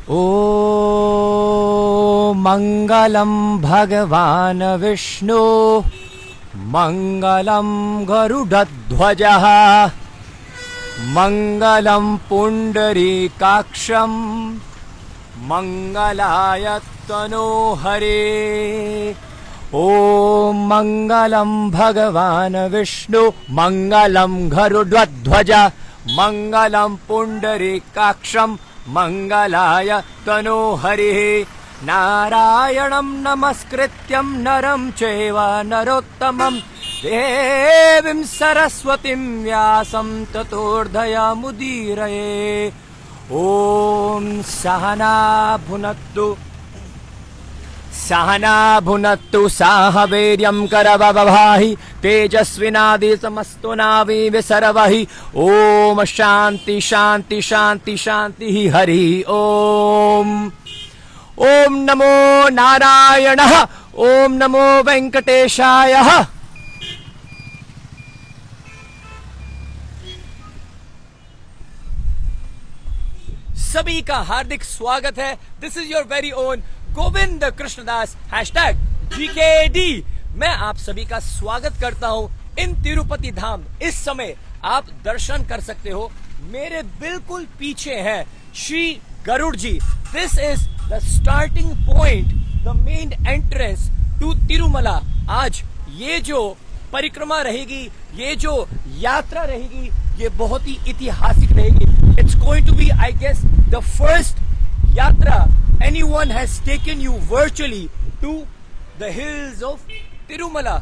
ओ मंगलम भगवान विष्णु मंगलम गरुडध्वजः मंगलम पुंडरीकाक्षं मंगलाय तनोहरे। ओम मंगलम भगवान विष्णु मंगलम गरुडध्वज मंगलम पुंडरीकाक्षं मंगलाय तनोहरे। नारायणं नमस्कृत्यं नरं चैव नरोत्तमं देवीं सरस्वतीं व्यासं ततोऽर्धयामुदीरये। ओम सहना भुनत्तु साह वीर्यं करववभाहि तेजस्विनादितमस्तु नाविविसर्वहि। ओम शांति शांति शांति शांति हरि ओम। ओम नमो नारायणः ओम नमो वेंकटेशाय। सभी का हार्दिक स्वागत है। This is your very own Govind Krishnadas #GKD। मैं आप सभी का स्वागत करता हूं इन तिरुपति धाम। इस समय आप दर्शन कर सकते हो, मेरे बिल्कुल पीछे है Shri Garuda ji. This is the starting point, the main entrance to Tirumala. आज ये जो परिक्रमा रहेगी, ये जो यात्रा रहेगी, ये बहुत ही ऐतिहासिक रहेगी। It's going to be, I guess, the first yatra anyone has taken you virtually to the hills of Tirumala.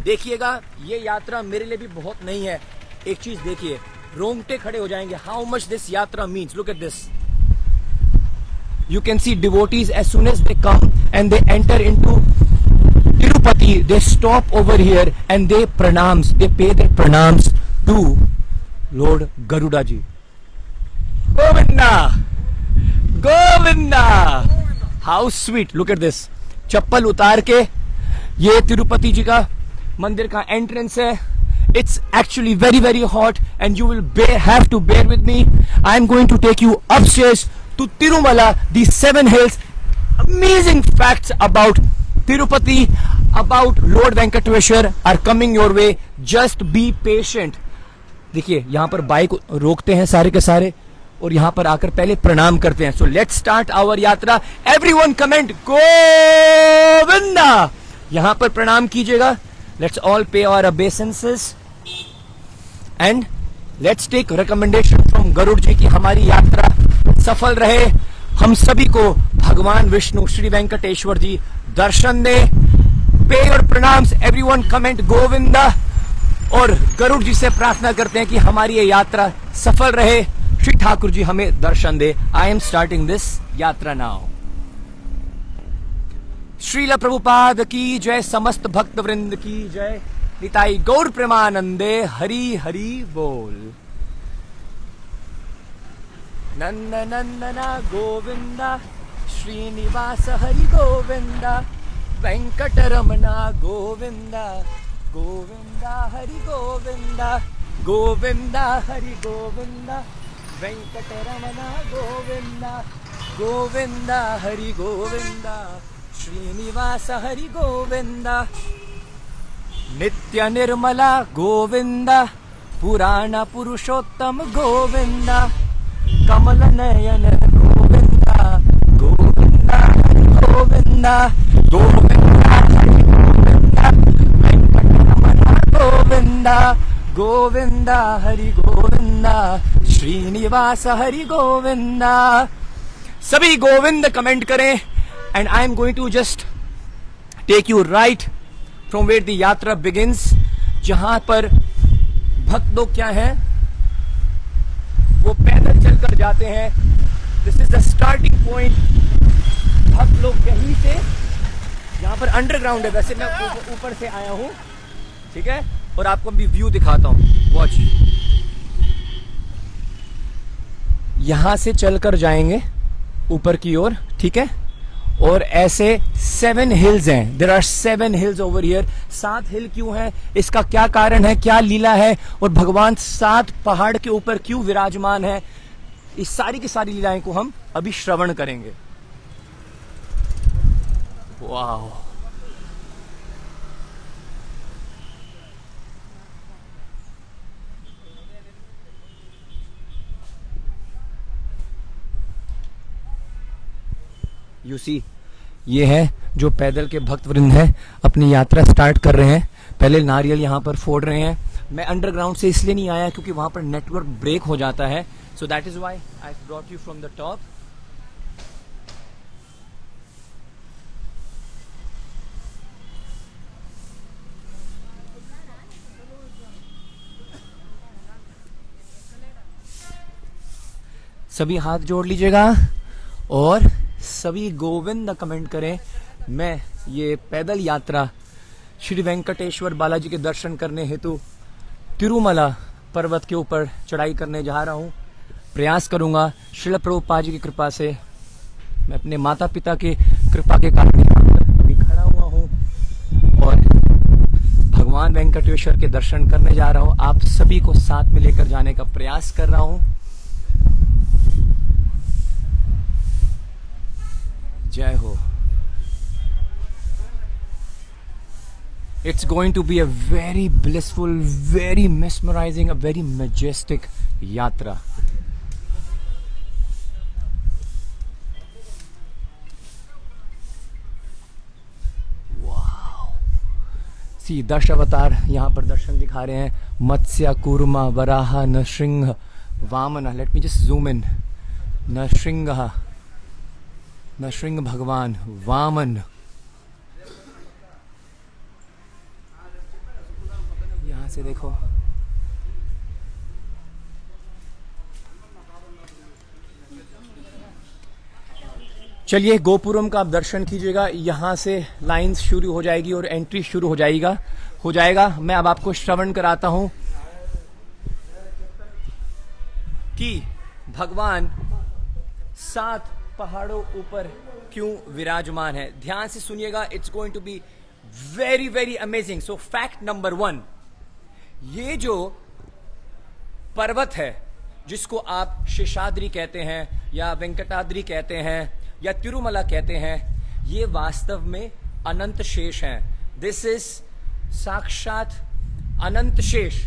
देखिएगा, ये यात्रा मेरे लिए भी बहुत नहीं है। एक चीज देखिए, रोंगटे खड़े हो जाएंगे। How much this yatra means? Look at this. You can see devotees as soon as they come and they enter into Tirupati, they stop over here and they pay their pranams to Lord Garuda ji. Govinda Govinda, how sweet. Look at this. चप्पल उतार के ये तिरुपति जी का मंदिर का entrance है। It's actually very very hot and you will have to bear with me. I am going to take you upstairs to Tirumala, the 7 hills. Amazing facts about Tirupati, about Lord Venkateshwar are coming your way. Just be patient. देखिए, यहां पर bike रोकते हैं सारे के सारे और यहां पर आकर पहले प्रणाम करते हैं। So let's start our yatra. Everyone comment Govinda. यहां पर प्रणाम कीजिएगा। Let's all pay our obeisances and let's take recommendation from Garuda ji की हमारी यात्रा सफल रहे। हम सभी को भगवान विष्णु श्री वेंकटेश्वर जी दर्शन दे। पे योर प्रणाम्स। एवरीवन कमेंट गोविंदा और गरुड़ जी से प्रार्थना करते हैं कि हमारी ये यात्रा सफल रहे, श्री ठाकुर जी हमें दर्शन दे। आई एम स्टार्टिंग दिस यात्रा नाउ। श्रील प्रभुपाद की जय, समस्त भक्त वृंद की जय, निताई गौर प्रेमानंदे, हरि हरि बोल। नंद नंदना गोविंदा, श्रीनिवास हरि गोविंदा, वेंकटरमणा गोविंदा, गोविंदा हरि गोविंदा, गोविंदा हरि गोविंदा, वेंकटरमणा गोविंदा, गोविंदा हरि गोविंदा, श्रीनिवास हरि गोविंदा, नित्य निर्मला गोविंदा, पुराण पुरुषोत्तम गोविंदा, कमल नयन गोविंदा, गोविंदा हरि गोविंदा, गोविंदा हरि गोविंदा, वेंकटरमणा गोविंदा, गोविंदा हरि गोविंदा, श्रीनिवास हरि गोविंदा। सभी गोविंद कमेंट करें and I am going to just take you right from where the yatra begins. जहां पर भक्त लोग क्या हैं, वो पैदल चलकर जाते हैं। This is the starting point. भक्त लोग यहीं से, यहाँ पर अंडरग्राउंड है, वैसे मैं ऊपर से आया हूं, ठीक है, और आपको भी व्यू दिखाता हूं। वॉच, यहां से चलकर जाएंगे ऊपर की ओर, ठीक है, और ऐसे 7 hills हैं। There are 7 hills over here. 7 hill क्यों है, इसका क्या कारण है, क्या लीला है, और भगवान 7 पहाड़ के ऊपर क्यों विराजमान है, इस सारी की सारी लीलाएं को हम अभी श्रवण करेंगे। वाह, यू सी, ये है जो पैदल के भक्त वृंद है अपनी यात्रा स्टार्ट कर रहे हैं। पहले नारियल यहाँ पर फोड़ रहे हैं। मैं अंडरग्राउंड से इसलिए नहीं आया क्योंकि वहां पर नेटवर्क ब्रेक हो जाता है, so that is why I brought you from the top. सभी हाथ जोड़ लीजिएगा और सभी गोविंद कमेंट करें। मैं ये पैदल यात्रा श्री वेंकटेश्वर बालाजी के दर्शन करने हेतु तिरुमला पर्वत के ऊपर चढ़ाई करने जा रहा हूँ। प्रयास करूंगा श्रील प्रभुपाद जी की कृपा से, मैं अपने माता पिता के कृपा के कारण भी खड़ा हुआ हूँ और भगवान वेंकटेश्वर के दर्शन करने जा रहा हूँ। आप सभी को साथ में लेकर जाने का प्रयास कर रहा हूँ। जय हो। It's going to be a very blissful, very mesmerizing, a very majestic yatra. Wow. See, 10 अवतार यहाँ पर दर्शन दिखा रहे हैं। मत्स्य, kurma, Varaha, Narasimha, Vaman. Let me just zoom in. Narasimha भगवान, वामन। यहाँ से देखो, चलिए गोपुरम का आप दर्शन कीजिएगा। यहाँ से लाइंस शुरू हो जाएगी और एंट्री शुरू हो जाएगा। मैं अब आपको श्रवण कराता हूं कि भगवान 7 पहाड़ों ऊपर क्यों विराजमान है। ध्यान से सुनिएगा, it's going to be very very amazing. So fact number 1, ये जो पर्वत है जिसको आप शेषाद्री कहते हैं या वेंकटाद्री कहते हैं या तिरुमला कहते हैं, ये वास्तव में अनंत शेष हैं। दिस इज साक्षात अनंत शेष।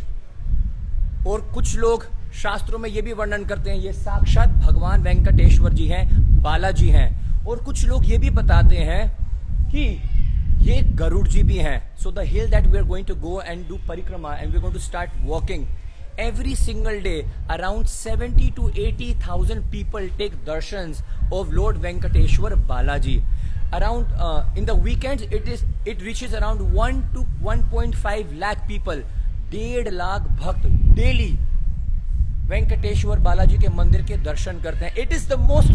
और कुछ लोग शास्त्रों में ये भी वर्णन करते हैं ये साक्षात भगवान वेंकटेश्वर जी हैं, बालाजी हैं। और कुछ लोग ये भी बताते हैं कि ये गरुड़ जी भी हैं। So the hill that we are going to go and do parikrama and we are going to start walking every single day. Around 70 to 80,000 people take darshans of Lord Venkateshwar Balaji. Around in the weekends it reaches around 1 to 1.5 lakh people. 1.5 lakh भक्त daily Venkateshwara Balaji के मंदिर के दर्शन करते हैं। It is the most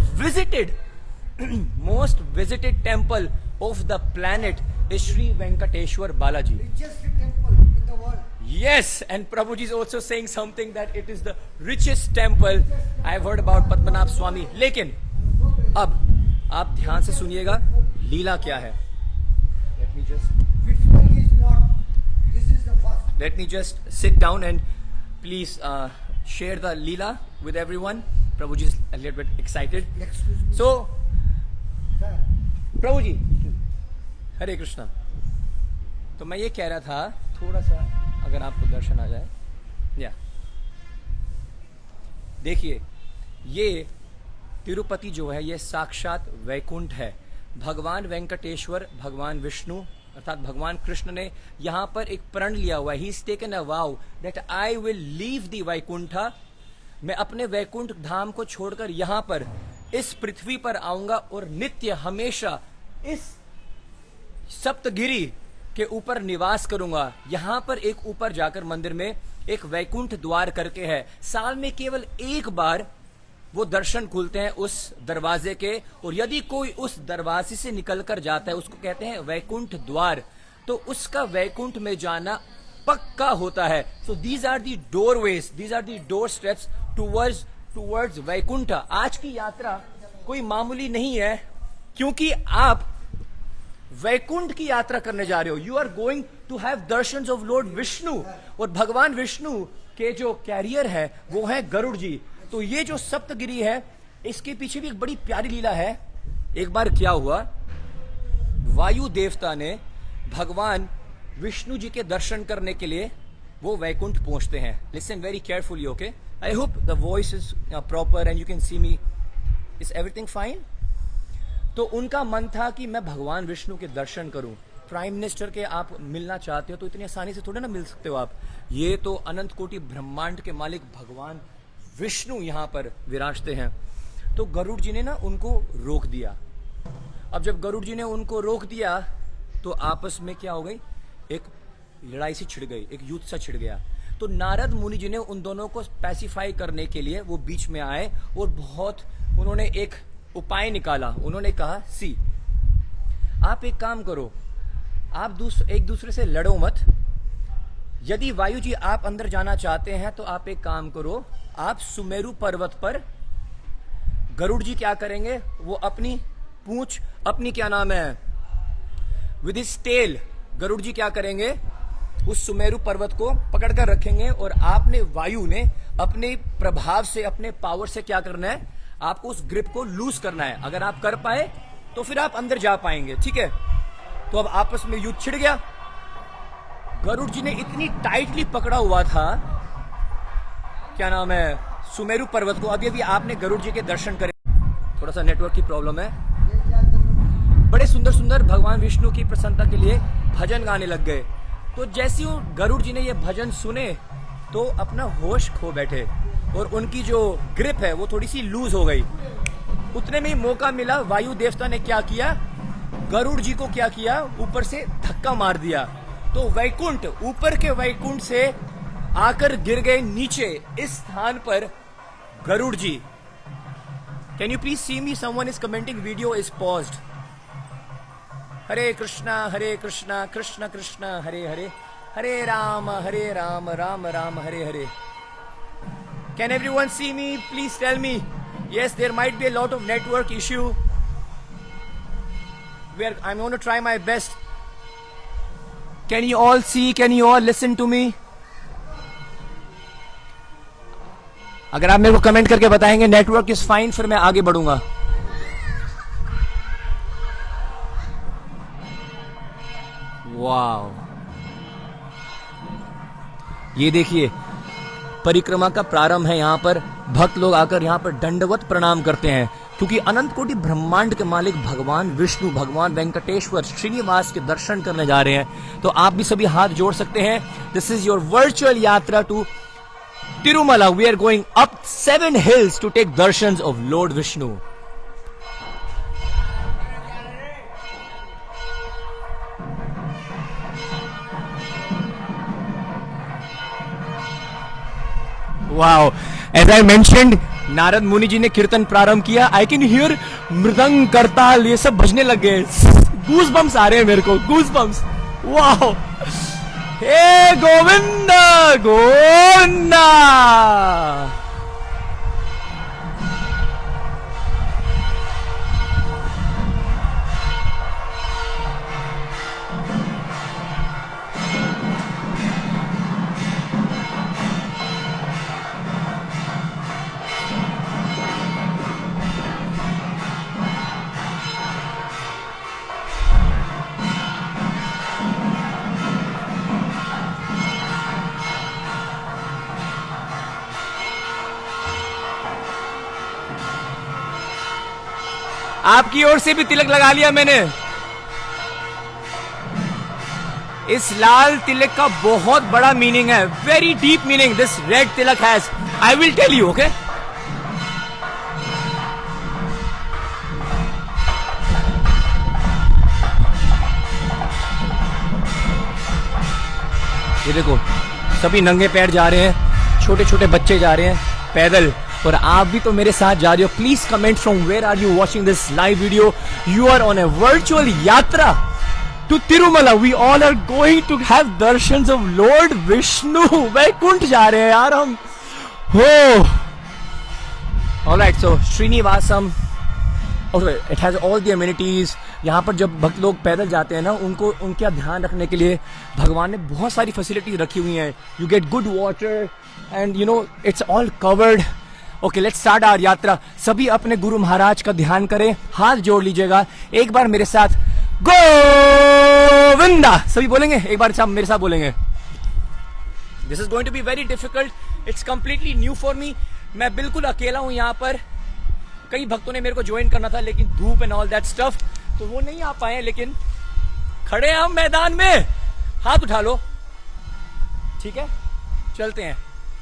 visited temple of the planet is Sri Venkateshwar Balaji. Richest temple in the world. Yes, and Prabhuji is also saying something that it is the richest temple. I have heard about Padmanabh Swami. लेकिन अब आप ध्यान से सुनिएगा लीला क्या है। Let me just. Which one is not? This is the first. Let me just sit down and please share the Leela with everyone. Prabhuji is a little bit excited. Excuse me. So, Sir, Prabhuji, हरे कृष्णा। तो मैं ये कह रहा था थोड़ा सा अगर आपको दर्शन आ जाए, या देखिए ये तिरुपति जो है ये साक्षात वैकुंठ है। भगवान वेंकटेश्वर, भगवान विष्णु अर्थात भगवान कृष्ण ने यहाँ पर एक प्रण लिया हुआ है। He is taken a wow that I will leave the Vaikuntha. मैं अपने वैकुंठ धाम को छोड़कर यहाँ पर इस पृथ्वी पर आऊंगा और नित्य हमेशा इस सप्तगिरी के ऊपर निवास करूंगा। यहां पर एक ऊपर जाकर मंदिर में एक वैकुंठ द्वार करके है। साल में केवल एक बार वो दर्शन खुलते हैं उस दरवाजे के, और यदि कोई उस दरवाजे से निकलकर जाता है उसको कहते हैं वैकुंठ द्वार, तो उसका वैकुंठ में जाना पक्का होता है। So these are the doorways, these are the door steps towards Vaikuntha. आज की यात्रा कोई मामूली नहीं है क्योंकि आप वैकुंठ की यात्रा करने जा रहे हो। You are going to have darshans of lord Vishnu, और भगवान विष्णु के जो कैरियर है वो है गरुड़ जी। तो ये जो सप्तगिरी है, इसके पीछे भी एक बड़ी प्यारी लीला है। एक बार क्या हुआ, वायु देवता ने भगवान विष्णु जी के दर्शन करने के लिए वो वैकुंठ पहुंचते हैं। Listen very carefully, okay? I hope the voice is proper and you can C me. Is everything fine? तो उनका मन था कि मैं भगवान विष्णु के दर्शन करूं। प्राइम मिनिस्टर के आप मिलना चाहते हो तो इतनी आसानी से थोड़े ना मिल सकते हो आप। ये तो अनंत कोटि ब्रह्मांड के मालिक भगवान विष्णु यहां पर विराजते हैं। तो गरुड़ जी ने ना उनको रोक दिया। अब जब गरुड़ जी ने उनको रोक दिया तो आपस में क्या हो गई, एक लड़ाई सी छिड़ गई, एक युद्ध सा छिड़ गया। तो नारद मुनि जी ने उन दोनों को पैसिफाई करने के लिए वो बीच में आए और बहुत उन्होंने एक उपाय निकाला। उन्होंने कहा, सी आप एक काम करो, आप एक दूसरे से लड़ो मत। यदि वायु जी आप अंदर जाना चाहते हैं तो आप एक काम करो, आप सुमेरु पर्वत पर गरुड़ जी क्या करेंगे, वो अपनी पूंछ, अपनी क्या नाम है, विद हिज टेल, गरुड़ जी क्या करेंगे, उस सुमेरु पर्वत को पकड़कर रखेंगे और आपने वायु ने अपने प्रभाव से, अपने पावर से क्या करना है, आपको उस ग्रिप को लूज करना है। अगर आप कर पाए तो फिर आप अंदर जा पाएंगे, ठीक है? तो अब आपस में युद्ध छिड़ गया। गरुड़ जी ने इतनी टाइटली पकड़ा हुआ था, क्या नाम है, सुमेरु पर्वत को। अभी अभी आपने गरुड़ जी के दर्शन करे, थोड़ा सा नेटवर्क की प्रॉब्लम है। बड़े सुंदर सुंदर भगवान विष्णु की प्रसन्नता के लिए भजन गाने लग गए। तो जैसे ही गरुड़ जी ने ये भजन सुने तो अपना होश खो बैठे और उनकी जो ग्रिप है वो थोड़ी सी लूज हो गई। उतने में ही मौका मिला, वायु देवता ने क्या किया, गरुड़ जी को क्या किया, ऊपर से धक्का मार दिया। तो वैकुंठ, ऊपर के वैकुंठ से आकर गिर गए नीचे। इस स्थान पर Garuda ji, can you please see me, someone is commenting, video is paused. Hare Krishna Krishna Krishna Hare Hare, Hare Ram Ram Ram Hare Hare. Can everyone see me? Please tell me. Yes, there might be a lot of network issue. I'm going to try my best. Can you all see? Can you all listen to me? अगर आप मेरे को comment करके बताएंगे network is fine, फिर मैं आगे बढ़ूंगा। Wow, ये देखिए परिक्रमा का प्रारंभ है। यहाँ पर भक्त लोग आकर यहाँ पर दंडवत प्रणाम करते हैं, क्योंकि अनंत कोटि ब्रह्मांड के मालिक भगवान विष्णु, भगवान वेंकटेश्वर श्रीनिवास के दर्शन करने जा रहे हैं। तो आप भी सभी हाथ जोड़ सकते हैं। This is your virtual yatra to Tirumala. We are going up 7 hills to take darshans of lord Vishnu. Wow, as I mentioned, Narad Muni ji ने कीर्तन प्रारंभ किया। आई कैन हियर मृदंग, करताल, ये सब बजने लग गए। गूज बम्स आ रहे हैं मेरे को, गूज बम्स। वाओ, हे गोविंद गोविंदा। आपकी ओर से भी तिलक लगा लिया मैंने। इस लाल तिलक का बहुत बड़ा मीनिंग है, very deep meaning this red tilak has. I will tell you, okay? ये देखो, सभी नंगे पैर जा रहे हैं, छोटे छोटे बच्चे जा रहे हैं पैदल, और आप भी तो मेरे साथ जा रहे हो। Please comment from where are you watching this live video. You are on a virtual yatra to Tirumala. We all are going to have darshans of lord Vishnu. Vaikuntha जा रहे हैं यार हम। हो alright, so Srinivasam, it has all the amenities. यहाँ पर जब भक्त लोग पैदल जाते हैं ना, उनको उनका ध्यान रखने के लिए भगवान ने बहुत सारी फैसिलिटीज रखी हुई हैं। You get good water and you know it's all covered. Okay, let's start our yatra. सभी अपने गुरु महाराज का ध्यान करें, हाथ जोड़ लीजिएगा एक बार मेरे साथ, गोविंदा। सभी बोलेंगे एक बार, सब मेरे साथ बोलेंगे। This is going to be very difficult, it's completely new for me. मैं बिल्कुल अकेला हूं यहाँ पर। कई भक्तों ने मेरे को ज्वाइन करना था, लेकिन धूप एंड ऑल दैट स्टफ, तो वो नहीं आ पाए। लेकिन खड़े हैं हम मैदान में, हाथ उठा लो, ठीक है। चलते हैं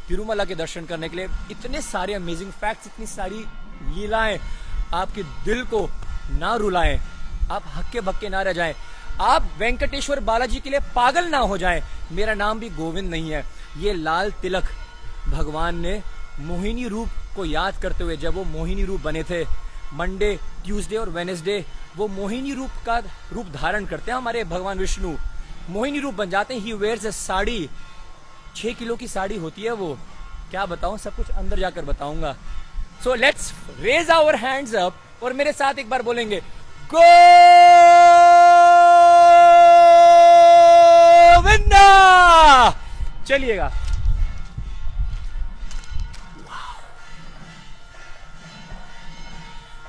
तिरुमला के दर्शन करने के लिए। इतने सारे अमेजिंग फैक्ट्स, इतनी सारी लीलाएं, आपके दिल को ना रुलाएं, आप हक्के बक्के ना रह जाएं, आप वेंकटेश्वर बालाजी के लिए पागल ना हो जाएं। मेरा नाम भी गोविंद नहीं है, ये लाल तिलक भगवान ने मोहिनी रूप को याद करते हुए, जब वो मोहिनी रूप बने थे, मंडे, ट्यूसडे और वेनेसडे वो मोहिनी रूप का रूप धारण करते हैं। हमारे भगवान विष्णु मोहिनी रूप बन जाते हैं। He wears a sari, 6 kilo की साड़ी होती है वो, क्या बताऊं, सब कुछ अंदर जाकर बताऊंगा। So let's raise our hands up और मेरे साथ एक बार बोलेंगे गोविंदा। चलिएगा।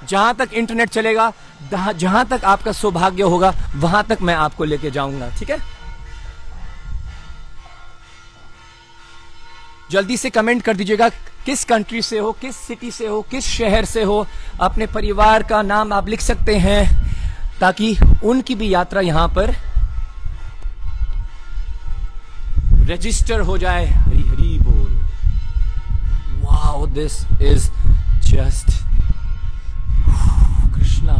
जहां तक इंटरनेट चलेगा, जहां तक आपका सौभाग्य होगा, वहां तक मैं आपको लेके जाऊंगा, ठीक है। जल्दी से कमेंट कर दीजिएगा किस कंट्री से हो, किस सिटी से हो, किस शहर से हो। अपने परिवार का नाम आप लिख सकते हैं, ताकि उनकी भी यात्रा यहां पर रजिस्टर हो जाए। हरी हरी बोल। Wow, this is just Krishna.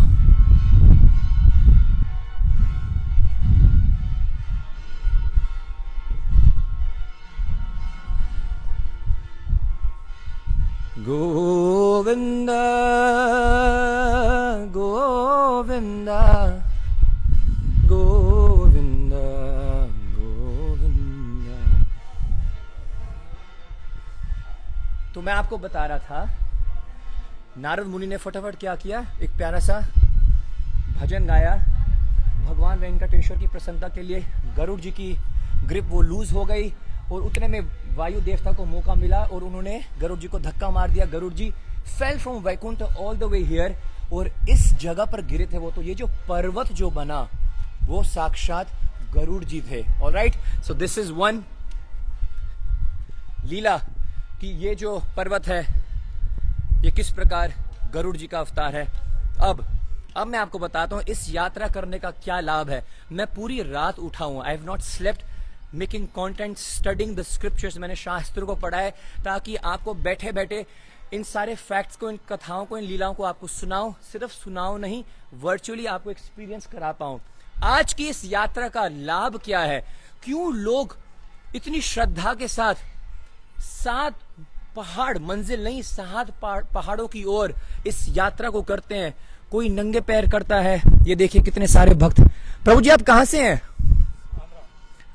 Govinda Govinda Govinda Govinda. तो मैं आपको बता रहा था, नारद मुनि ने फटाफट क्या किया, एक प्यारा सा भजन गाया भगवान वेंकटेश्वर की प्रसन्नता के लिए। गरुड़ जी की ग्रिप वो लूज हो गई और उतने में वायु देवता को मौका मिला और उन्होंने गरुड़ जी को धक्का मार दिया। Garuda ji fell from Vaikuntha all the way here, और इस जगह पर गिरे थे वो। तो ये जो पर्वत जो बना वो साक्षात गरुड़ जी थे। Alright, so this is one leela कि ये जो पर्वत है ये किस प्रकार गरुड़ जी का अवतार है। अब मैं आपको बताता हूं इस यात्रा करने का क्या लाभ है। मैं पूरी रात उठा हूं, I have not slept, making content, studying the scriptures. मैंने शास्त्रों को पढ़ा है ताकि आपको बैठे बैठे इन सारे फैक्ट्स को, इन कथाओं को, इन लीलाओं को आपको सुनाऊं। सिर्फ सुनाऊं नहीं, वर्चुअली आपको एक्सपीरियंस करा पाऊं। आज की इस यात्रा का लाभ क्या है, क्यों लोग इतनी श्रद्धा के साथ 7 पहाड़, मंजिल नहीं 7 पहाड़ों की ओर इस यात्रा को करते हैं। कोई नंगे पैर करता है। ये देखिए कितने सारे भक्त। प्रभु जी आप कहां से हैं?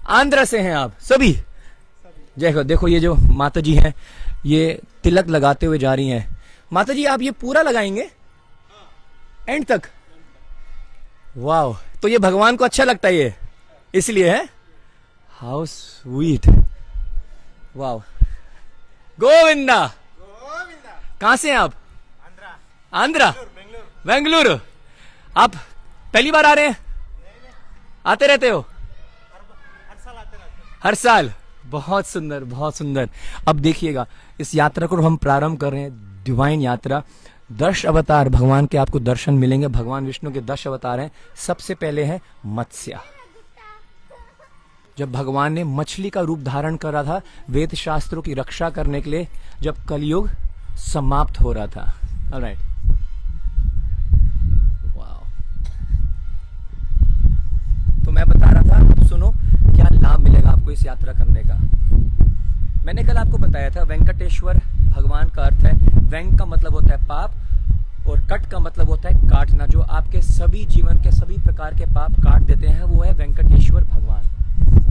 आंध्रा से हैं आप सभी? देखो ये जो माता जी हैं, ये तिलक लगाते हुए जा रही हैं। माता जी आप ये पूरा लगाएंगे एंड तक? वाह, तो ये भगवान को अच्छा लगता है ये, इसलिए है। हाउ स्वीट, वाह। गोविंदा, कहां से हैं आप? आंध्रा, बेंगलुरु। आप पहली बार आ रहे हैं? आते रहते हो? हर साल। बहुत सुंदर, बहुत सुंदर। अब देखिएगा इस यात्रा को हम प्रारंभ कर रहे हैं, डिवाइन यात्रा। 10 अवतार भगवान के आपको दर्शन मिलेंगे। भगवान विष्णु के 10 अवतार हैं। सबसे पहले है मत्स्य। जब भगवान ने मछली का रूप धारण करा था वेद शास्त्रों की रक्षा करने के लिए, जब कलयुग समाप्त हो रहा था। Alright, wow. तो मैं बता रहा था, अब सुनो क्या लाभ मिलेगा आपको इस यात्रा करने का। मैंने कल आपको बताया था वेंकटेश्वर भगवान का अर्थ है, वेंक का मतलब होता है पाप और कट का मतलब होता है काटना। जो आपके सभी जीवन के सभी प्रकार के पाप काट देते हैं वो है वेंकटेश्वर भगवान।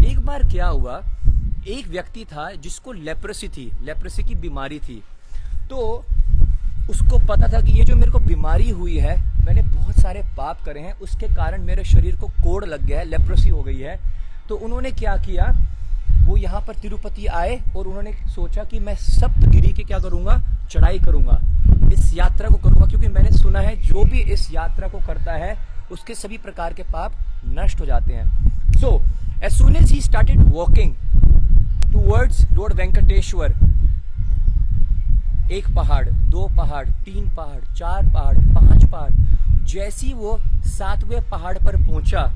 एक बार क्या हुआ, एक व्यक्ति था जिसको लेप्रेसी थी, लेप्रेसी की बीमारी थी। तो उसको पता था कि ये जो मेरे को बीमारी हुई है, मैंने बहुत सारे पाप करे हैं, उसके कारण मेरे शरीर को कोढ़ लग गया है, लेप्रेसी हो गई है। तो उन्होंने क्या किया, वो यहाँ पर तिरुपति आए और उन्होंने सोचा कि मैं सप्तगिरी की क्या करूँगा, चढ़ाई करूँगा, इस यात्रा को करूँगा, क्योंकि मैंने सुना है जो भी इस यात्रा को करता है उसके सभी प्रकार के पाप नष्ट हो जाते हैं। So as soon as he started walking towards Lord Venkateswara, एक पहाड़, 2 पहाड़, 3 पहाड़, 4 पहाड़, 5 पहाड़, जैसी वो 7वें पहाड़ पर पहुंचा,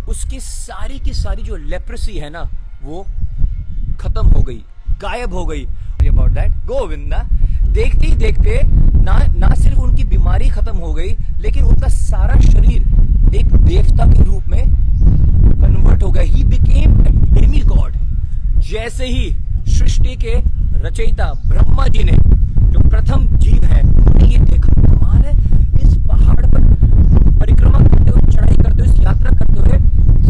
उसकी सारी की सारी जो लेप्रेसी है ना वो खत्म हो गई, गायब हो गई। अबाउट दैट गोविंदा, देखते ही देखते ना सिर्फ उनकी बीमारी खत्म हो गई, लेकिन उनका सारा शरीर एक देवता के रूप में कन्वर्ट हो गया। He became a Demi God. जैसे ही सृष्टि के रचयिता ब्रह्मा जी ने, जो प्रथम जीव है, उन्होंने ये देखा, कमाल है, इस पहाड़ पर परिक्रमा करते हुए, चढ़ाई करते हुए, इस यात्रा करते हुए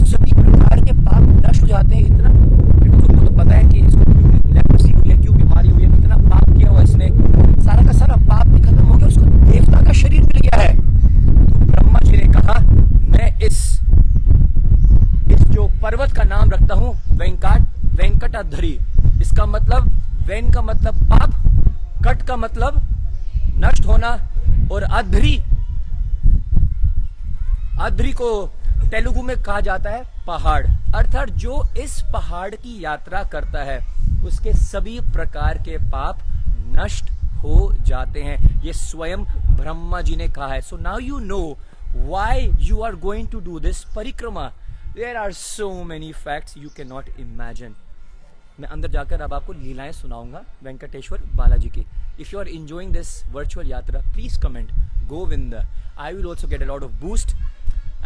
सभी प्रकार के पाप नष्ट हो जाते हैं। इतना तुमको तो पता है कि इसको क्यों लेप्रेसी हुई है, क्यों बीमारी हुई है, कितना पाप किया हुआ इसने, सारा का सारा पाप भी खत्म हो गया, उसको देवता का शरीर मिल गया है। तो ब्रह्मा जी ने कहा, मैं इस जो पर्वत का नाम रखता हूं वेंकटाधरी। इसका मतलब, वेन का मतलब पाप, कट का मतलब नष्ट होना, और अधरी को तेलुगु में कहा जाता है पहाड़। अर्थात जो इस पहाड़ की यात्रा करता है उसके सभी प्रकार के पाप नष्ट हो जाते हैं। ये स्वयं ब्रह्मा जी ने कहा है। So now you know why you are going to do this parikrama. There are so many facts you can not imagine. मैं अंदर जाकर अब आपको लीलाएं सुनाऊंगा वेंकटेश्वर बालाजी की। If you are enjoying this virtual yatra, please comment Govinda. I will also get a lot of boost.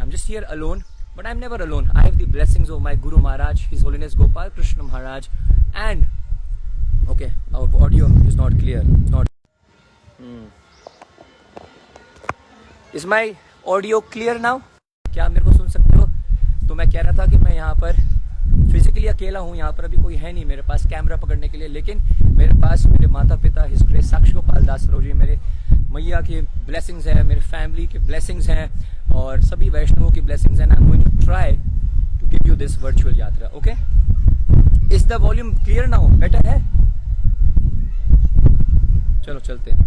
I'm just here alone, but I'm never alone. I have the blessings of my Guru Maharaj, His Holiness Gopal Krishna Maharaj, and okay, our audio is not clear. It's not. Is my audio clear now? क्या आप मेरे को सुन सकते हो? तो मैं कह रहा था कि मैं यहाँ पर फिजिकली अकेला हूँ, यहाँ पर अभी कोई है नहीं मेरे पास कैमरा पकड़ने के लिए, लेकिन मेरे पास मेरे माता पिता, हिज ग्रेस साक्षी गोपाल दास जी, मेरे मैया की ब्लेसिंग्स हैं, मेरे फैमिली की ब्लेसिंग्स हैं, और सभी वैष्णवों की ब्लेसिंग्स हैं। I am going to try to give you this virtual yatra. Okay, is the volume clear now? Better है? चलो चलते हैं।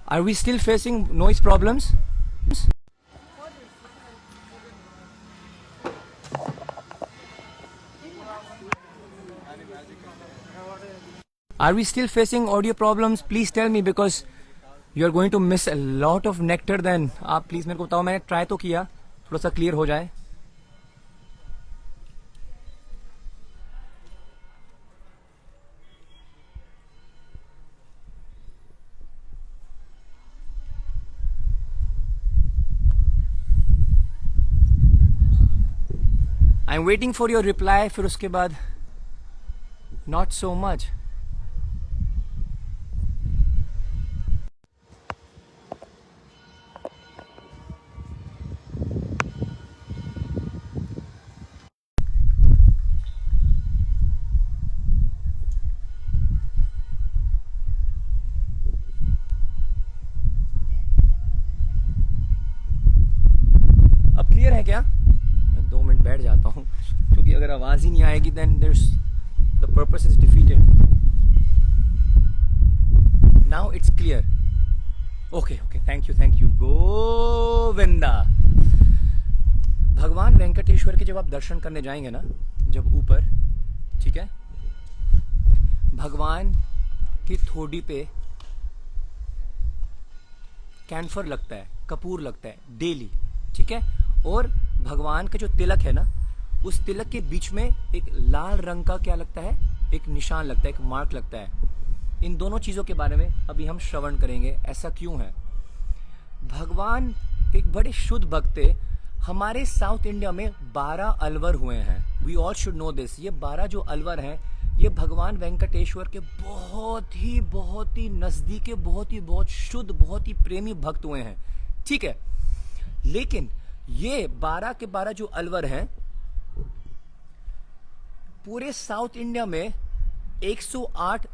Are we still facing noise problems? Are we still facing audio problems? Please tell me, because you are going to miss a lot of nectar then. आप please मेरे को बताओ, मैंने try तो किया, थोड़ा सा क्लियर हो जाए। I am waiting for your reply. फिर उसके बाद नॉट सो मच। अब क्लियर है क्या? 2 मिनट बैठ जाता हूँ, क्योंकि अगर आवाज ही नहीं आएगी then there's the purpose is defeated. Now it's clear. Okay, thank you Govinda. भगवान वेंकटेश्वर के जब आप दर्शन करने जाएंगे ना, जब ऊपर, ठीक है, भगवान की थोड़ी पे कैंफर लगता है, कपूर लगता है डेली, ठीक है, और भगवान का जो तिलक है ना, उस तिलक के बीच में एक लाल रंग का क्या लगता है, एक निशान लगता है, एक मार्क लगता है। इन दोनों चीजों के बारे में अभी हम श्रवण करेंगे। ऐसा क्यों है? भगवान एक बड़े शुद्ध भक्त थे, हमारे साउथ इंडिया में 12 अलवर हुए हैं. We all should know this. ये 12 जो अलवर हैं ये भगवान वेंकटेश्वर के बहुत ही नजदीक, बहुत शुद्ध, बहुत ही प्रेमी भक्त हुए हैं. ठीक है, लेकिन ये 12 के 12 जो अलवर हैं, पूरे साउथ इंडिया में 108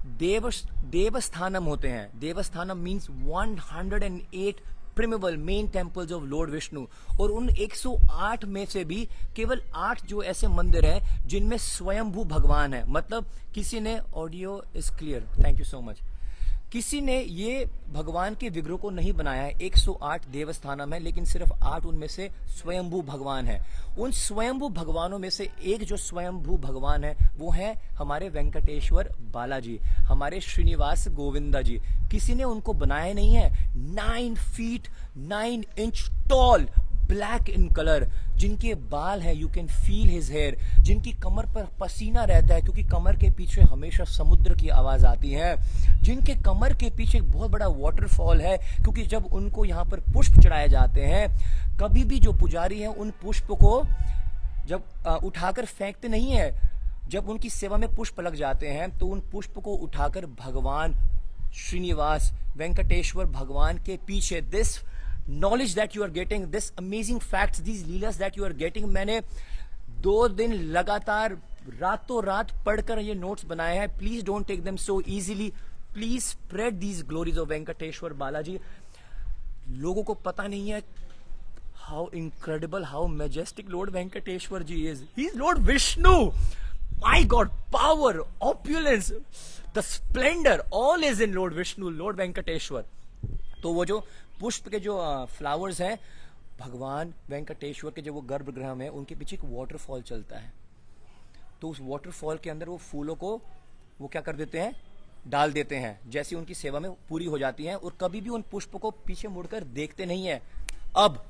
देवस्थानम होते हैं. Devasthanam means 108 primeval main temples of lord Vishnu. और उन 108 में से भी केवल 8 जो ऐसे मंदिर हैं जिनमें स्वयंभू भगवान है. मतलब किसी ने, audio is clear, thank you so much, किसी ने ये भगवान के विग्रह को नहीं बनाया है. 108 देवस्थानम है, लेकिन सिर्फ 8 उनमें से स्वयंभू भगवान है. उन स्वयंभू भगवानों में से एक जो स्वयंभू भगवान है वो है हमारे वेंकटेश्वर बालाजी, हमारे श्रीनिवास गोविंदा जी. किसी ने उनको बनाया नहीं है. 9 feet 9 inch tall, black in colour, जिनके बाल है, you can feel his hair, जिनकी कमर पर पसीना रहता है क्योंकि कमर के पीछे हमेशा समुद्र की आवाज आती है, जिनके कमर के पीछे एक बहुत बड़ा वाटरफॉल है क्योंकि जब उनको यहाँ पर पुष्प चढ़ाए जाते हैं, कभी भी जो पुजारी है उन पुष्प को जब उठाकर फेंकते नहीं है, जब उनकी सेवा में पुष्प लग जाते हैं तो उन पुष्प को उठाकर भगवान श्रीनिवास वेंकटेश्वर भगवान के पीछे, this knowledge that you are getting, this amazing facts, these leelas that you are getting, मैंने 2 दिन लगातार रातों रात पढ़कर ये नोट्स बनाए हैं. Please don't take them so easily. Please spread these glories of Venkateshwara Balaji. लोगों को पता नहीं है how incredible, how majestic lord Venkateshwara ji is. He is lord Vishnu. My god, power, opulence, the splendour, all is in lord Vishnu, lord Venkateshwara. तो वो जो पुष्प के जो फ्लावर्स हैं, भगवान वेंकटेश्वर के जो वो गर्भगृह में, उनके पीछे एक वाटरफॉल चलता है. तो उस वाटरफॉल के अंदर वो फूलों को वो क्या कर देते हैं, डाल देते हैं, जैसे उनकी सेवा में पूरी हो जाती हैं. और कभी भी उन पुष्प को पीछे मुड़कर देखते नहीं है. अब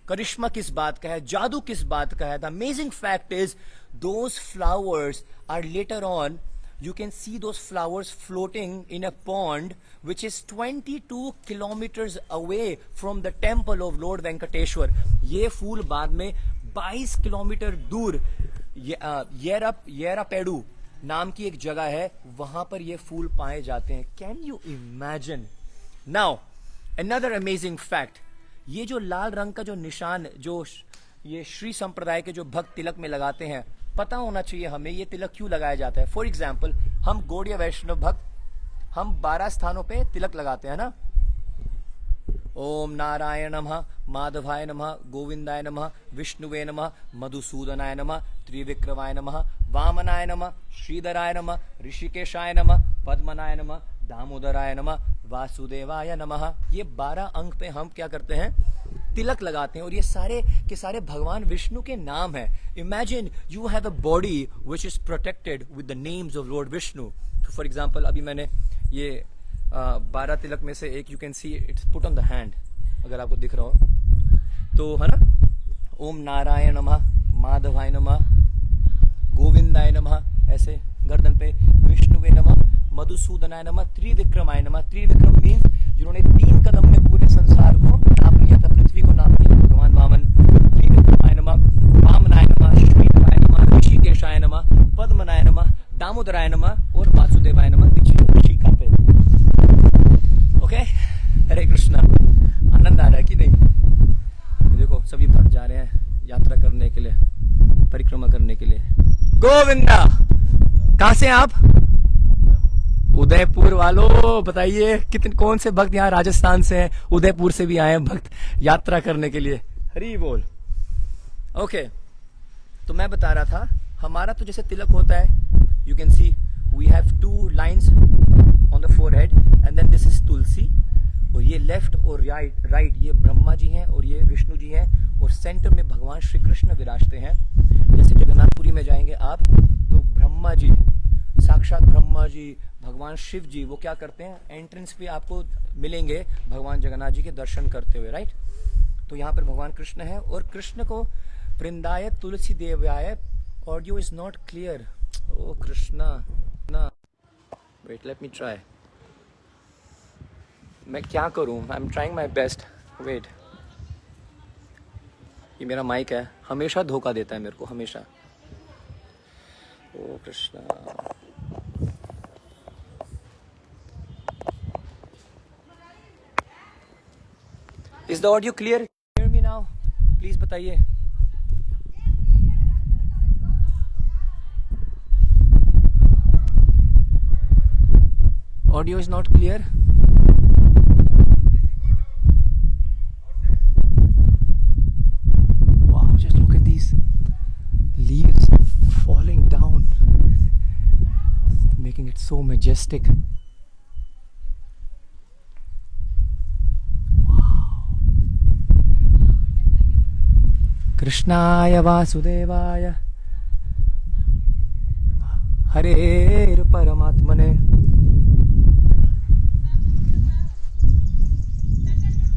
करिश्मा किस बात का है, जादू किस बात का है? The amazing fact is those flowers are later on, you can see those flowers floating in a pond which is 22 kilometers away from the temple of Lord Venkateshwar. ये फूल बाद में 22 किलोमीटर दूर येरापेडू नाम की एक जगह है, वहां पर ये फूल पाए जाते हैं. Can you imagine? Now another amazing fact, ये जो लाल रंग का जो निशान जो ये श्री संप्रदाय के जो भक्त तिलक में लगाते हैं, पता होना चाहिए हमें ये तिलक क्यों लगाया जाता है. फॉर एग्जाम्पल, हम गौड़ीय वैष्णव भक्त, हम 12 स्थानों पे तिलक लगाते हैं ना. ओम नारायण नमः, माधवाय नमः, गोविंदाय नमः, विष्णुवे नमः, मधुसूदनाय नमः, त्रिविक्रमाय नमः, वामनाय नमः, श्रीधराय नमः, ऋषिकेशाय नमः, पद्मनाय नमः, दामोदराय नमः, वासुदेवाय नमः. ये 12 अंक पे हम क्या करते हैं, तिलक लगाते हैं. और ये सारे के सारे भगवान विष्णु के नाम है. Imagine you have a body which is protected with the names of lord Vishnu. For example, अभी मैंने ये 12 तिलक में से एक, you can see it's put on the hand, अगर आपको दिख रहा हो तो, है ना. ओम नारायण नमः, माधवाय नमः, गोविंदाय नमः, ऐसे गर्दन पे, विष्णुवे नमः, मधुसूदनाय नमः, त्रिविक्रमाय नमः. त्रिविक्रम मीन्स जिन्होंने 3 कदम में पूरे संसार को नाप लिया था, पृथ्वी को नाप लिया था, भगवान वामन. त्रिविक्रमाय नमः, वामनाय नमः, श्रीधराय नमः, ऋषिकेशाय नमः, पद्मनाय नमः, दामोदराय नमः और वासुदेवाय नमः. पीछे शीखा पे. ओके, हरे कृष्णा. आनंद आ रहा है कि नहीं? देखो सभी भक्त जा रहे हैं यात्रा करने के लिए, परिक्रमा करने के लिए. गोविंदा. कहां से आप? उदयपुर वालों बताइए कितने, कौन से भक्त यहाँ राजस्थान से हैं? उदयपुर से भी आए हैं भक्त यात्रा करने के लिए. हरी बोल. ओके, तो मैं बता रहा था, हमारा तो जैसे तिलक होता है, you can see we have 2 lines on the forehead and then this is tulsi. और ये लेफ्ट और राइट ये ब्रह्मा जी हैं और ये विष्णु जी हैं. और सेंटर में भगवान श्री कृष्ण विराजते हैं. जैसे जगन्नाथपुरी में जाएंगे आप तो ब्रह्मा जी, साक्षात ब्रह्मा जी, भगवान शिव जी, वो क्या करते हैं, एंट्रेंस पे आपको मिलेंगे भगवान जगन्नाथ जी के दर्शन करते हुए. राइट. तो यहाँ पर भगवान कृष्ण है और कृष्ण को वृंदाय तुलसी देव्याय. Audio is not clear. ओ कृष्णा ना, वेट लेट मी ट्राई. मैं क्या करूं, I am trying my best. Wait. ये मेरा माइक है, हमेशा धोखा देता है मेरे को, हमेशा। ओ Krishna. Is the audio clear? Hear me now, please बताइए। Audio is not clear. Wow, just look at these leaves falling down, making it so majestic. कृष्णाय वासुदेवाय हरेर परमात्मने।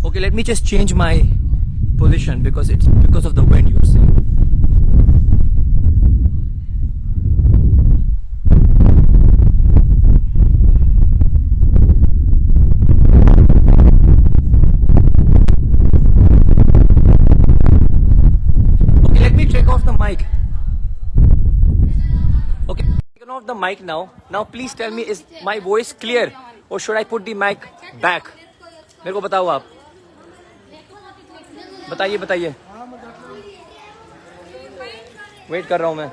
Okay, let me just change my position because it's because of the wind you're seeing. Okay, let me take off the mic. Okay, taken off the mic now. Now please tell me, is my voice clear or should I put the mic back? मेरे को बताओ आप, बताइए बताइए। Wait कर रहा हूँ मैं।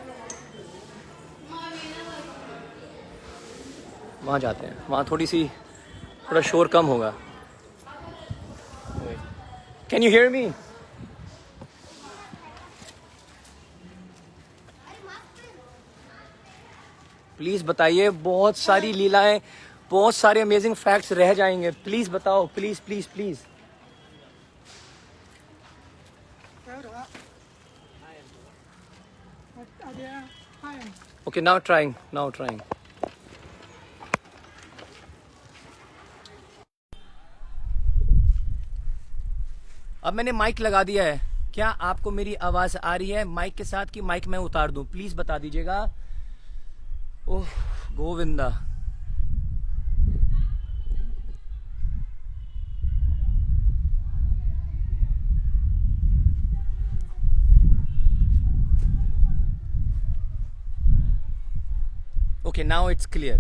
वहाँ जाते हैं, वहाँ थोड़ा शोर कम होगा। Can you hear me? Please बताइए, बहुत सारी लीलाएं, बहुत सारे अमेजिंग फैक्ट्स रह जाएंगे। प्लीज बताओ, please please please. Okay, now trying. अब मैंने माइक लगा दिया है। क्या आपको मेरी आवाज आ रही है माइक के साथ कि माइक मैं उतार दूं? प्लीज बता दीजिएगा। ओह Govinda. Okay, now it's clear.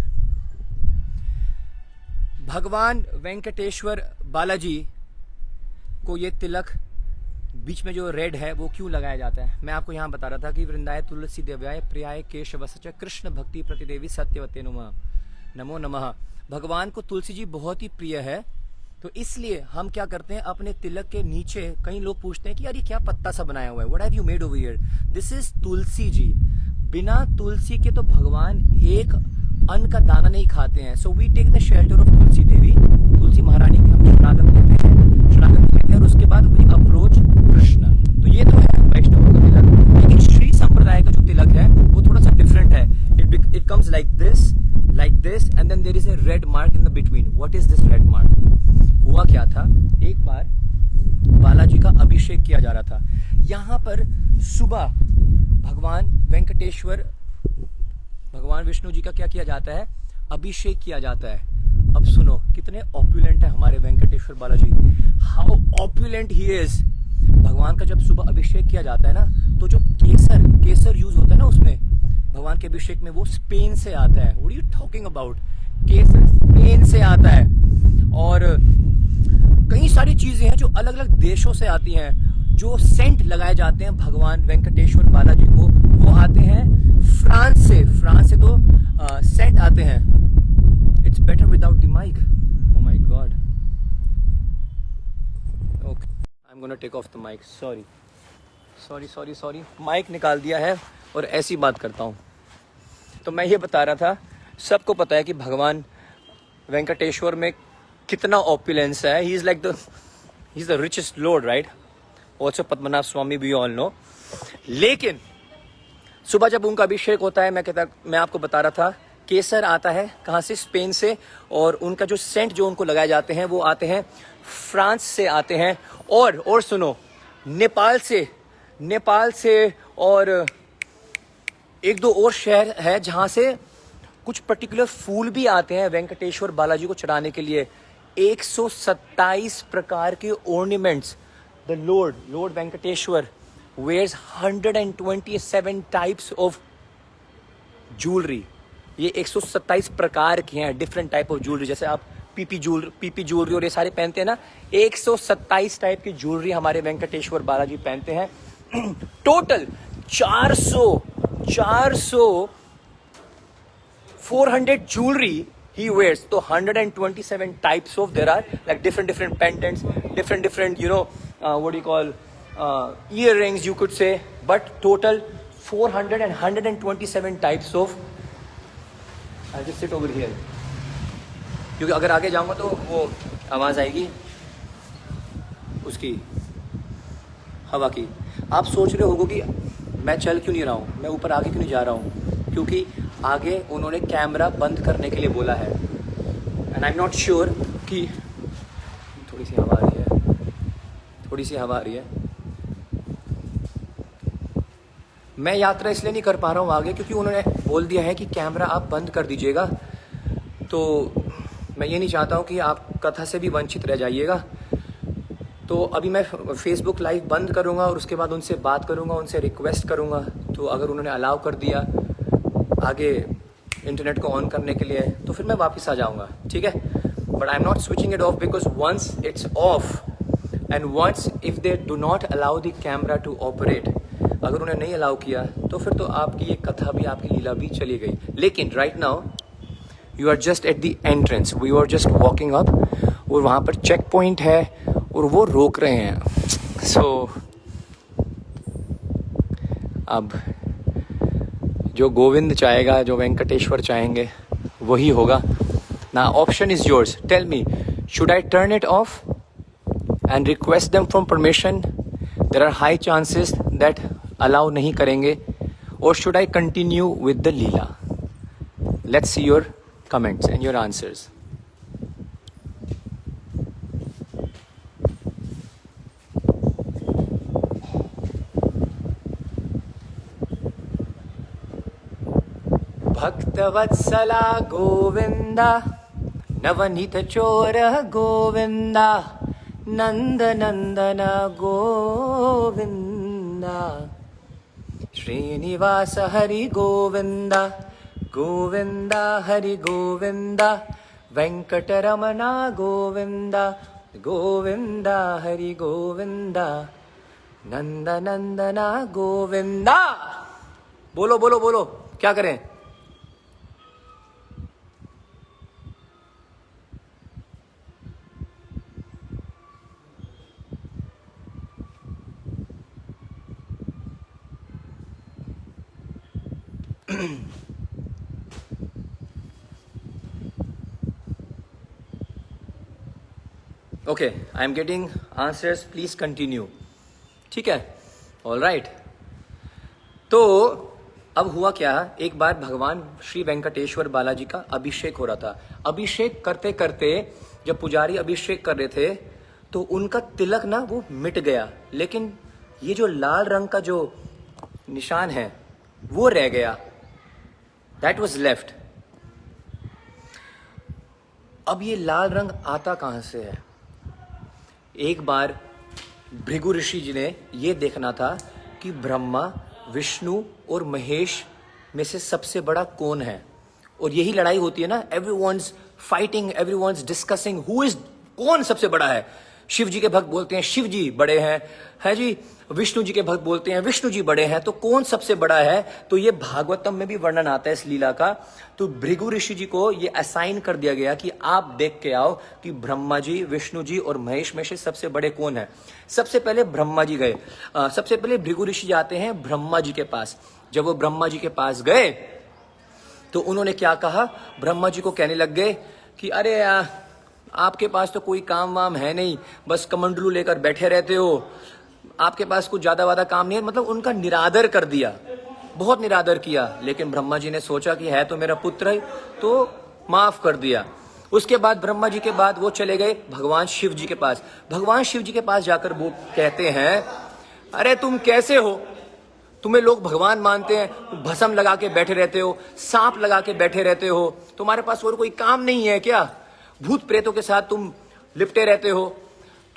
भगवान वेंकटेश्वर बालाजी को ये तिलक बीच में जो रेड है वो क्यों लगाया जाता है? मैं आपको यहाँ बता रहा था कि वृंदाय तुलसी देव्याय प्रियाय केशवसच कृष्ण भक्ति प्रतिदेवी सत्यवते नमो नमः। भगवान को तुलसी जी बहुत ही प्रिय है, तो इसलिए हम क्या करते हैं, अपने तिलक के नीचे, कई लोग पूछते हैं कि यार ये क्या पत्ता सा बनाया हुआ है, what have you made over here? This is tulsi ji. बिना तुलसी के तो भगवान एक अन्न का दाना नहीं खाते हैं। So we take the shelter of Tulsi Devi, Tulsi महारानी की हम शरणागत लेते हैं और उसके बाद वी अप्रोच कृष्ण। तो ये तो है वैष्णव का तिलक, लेकिन श्री संप्रदाय का जो तिलक है वो थोड़ा सा डिफरेंट है। It comes like this and then there is a red mark in the between. What is this red mark? हुआ क्या था, एक बार बालाजी का अभिषेक किया जा रहा था। यहाँ पर सुबह भगवान विष्णु जी का क्या किया जाता है? अभिषेक किया जाता है। अब सुनो कितने ऑप्युलेंट है हमारे Venkateshwara Balaji, how opulent he is. भगवान का जब सुबह अभिषेक किया जाता है ना, तो जो केसर यूज होता है ना उसमें, भगवान के अभिषेक में, वो स्पेन से आता है। What are you talking about? केसर स्पेन से आता है। और कई सारी चीजें हैं जो अलग अलग देशों से आती हैं। जो सेंट लगाए जाते हैं भगवान वेंकटेश्वर बालाजी को, वो आते हैं फ्रांस से तो सेंट आते हैं। It's better without the mike. Oh my god. Okay, I am gonna take off the mike. Sorry, mike निकाल दिया है और ऐसी बात करता हूँ। तो मैं ये बता रहा था, सबको पता है कि भगवान वेंकटेश्वर में कितना ऑपुलेंस है। He is the richest lord, right? Also Padmanabha Swamy we all know. लेकिन सुबह जब उनका अभिषेक होता है, मैं आपको बता रहा था, केसर आता है कहाँ से? स्पेन से। और उनका जो सेंट जो उनको लगाए जाते हैं वो आते हैं फ्रांस से आते हैं। और सुनो, नेपाल से और एक दो और शहर है जहाँ से कुछ पर्टिकुलर फूल भी आते हैं वेंकटेश्वर बालाजी को चढ़ाने के लिए। 127 प्रकार के ornaments the lord Venkateshwara wears 127 types of jewelry. ये 127 प्रकार के हैं डिफरेंट टाइप ऑफ ज्वेलरी. जैसे आप पीपी ज्वेलरी और ये सारे पहनते हैं ना, 127 टाइप की ज्वेलरी हमारे वेंकटेश्वर बालाजी पहनते हैं. Total 400 jewelry he wears. So 127 types of, there are like different pendants, different what do you call earrings you could say, but total 400 and 127 types of. I'll just sit over here क्योंकि अगर आगे जाऊंगा तो वो आवाज़ आएगी उसकी हवा की. आप सोच रहे होगो कि मैं चल क्यों नहीं रहा हूँ, मैं ऊपर आगे क्यों नहीं जा रहा हूँ, क्योंकि आगे उन्होंने कैमरा बंद करने के लिए बोला है. And I am not sure कि थोड़ी सी हवा आ रही है. मैं यात्रा इसलिए नहीं कर पा रहा हूँ आगे क्योंकि उन्होंने बोल दिया है कि कैमरा आप बंद कर दीजिएगा. तो मैं ये नहीं चाहता हूँ कि आप कथा से भी वंचित रह जाइएगा. तो अभी मैं फेसबुक लाइव बंद करूँगा और उसके बाद उनसे बात करूँगा, उनसे रिक्वेस्ट करूँगा. तो अगर उन्होंने अलाउ कर दिया आगे इंटरनेट को ऑन करने के लिए तो फिर मैं वापस आ जाऊँगा, ठीक है. But I am not switching it off because once it's off and once if they do not allow the camera to operate, अगर उन्हें नहीं अलाउ किया तो फिर तो आपकी ये कथा भी, आपकी लीला भी चली गई. लेकिन right now you are just at the entrance, we are just walking up और वहाँ पर चेक पॉइंट है और वो रोक रहे हैं. सो अब जो गोविंद चाहेगा, जो वेंकटेश्वर चाहेंगे वही होगा ना. Option is yours. Tell me, should I turn it off and request them from permission? There are high chances that allow नहीं करेंगे. और should I continue with the leela? Let's see your comments and your answers. भक्तवत्सला गोविंदा, नवनीत चोर गोविंदा, नंद नंदन गोविंदा, श्रीनिवास हरि गोविंदा, गोविंदा हरि गोविंदा, वेंकटरमणा गोविंदा, गोविंदा हरि गोविंदा, नंद नंदना गोविंदा. बोलो बोलो बोलो, क्या करें? Okay, I am getting answers, please continue. ठीक है, ऑल राइट. तो अब हुआ क्या, एक बार भगवान श्री वेंकटेश्वर बालाजी का अभिषेक हो रहा था. अभिषेक करते करते जब पुजारी अभिषेक कर रहे थे तो उनका तिलक ना वो मिट गया, लेकिन ये जो लाल रंग का जो निशान है वो रह गया. That was left. अब ये लाल रंग आता कहां से है? एक बार भृगु ऋषि जी ने ये देखना था कि ब्रह्मा, विष्णु और महेश में से सबसे बड़ा कौन है. और यही लड़ाई होती है ना, everyone's fighting, everyone's discussing who is, कौन सबसे बड़ा है. शिव जी के भक्त बोलते हैं शिव जी बड़े हैं, है जी. विष्णु जी के भक्त बोलते हैं विष्णु जी बड़े हैं. तो कौन सबसे बड़ा है? तो ये भागवतम में भी वर्णन आता है इस लीला का. तो भृगु ऋषि जी को ये असाइन कर दिया गया कि आप देख के आओ कि ब्रह्मा जी, विष्णु जी और महेश में से सबसे बड़े कौन है. सबसे पहले ब्रह्मा जी गए. सबसे पहले भृगु ऋषि जाते हैं ब्रह्मा जी के पास. जब वो ब्रह्मा जी के पास गए तो उन्होंने क्या कहा, ब्रह्मा जी को कहने लग गए कि अरे आपके पास तो कोई काम वाम है नहीं, बस कमंडलू लेकर बैठे रहते हो, आपके पास कुछ ज्यादा वादा काम नहीं है. मतलब उनका निरादर कर दिया, बहुत निरादर किया. लेकिन ब्रह्मा जी ने सोचा कि है तो मेरा पुत्र है, तो माफ कर दिया. उसके बाद ब्रह्मा जी के बाद वो चले गए भगवान शिव जी के पास. भगवान शिव जी के पास जाकर वो कहते हैं, अरे तुम कैसे हो, तुम्हें लोग भगवान मानते हैं, भस्म लगा के बैठे रहते हो, सांप लगा के बैठे रहते हो, तुम्हारे पास और कोई काम नहीं है क्या, भूत प्रेतों के साथ तुम लिपटे रहते हो.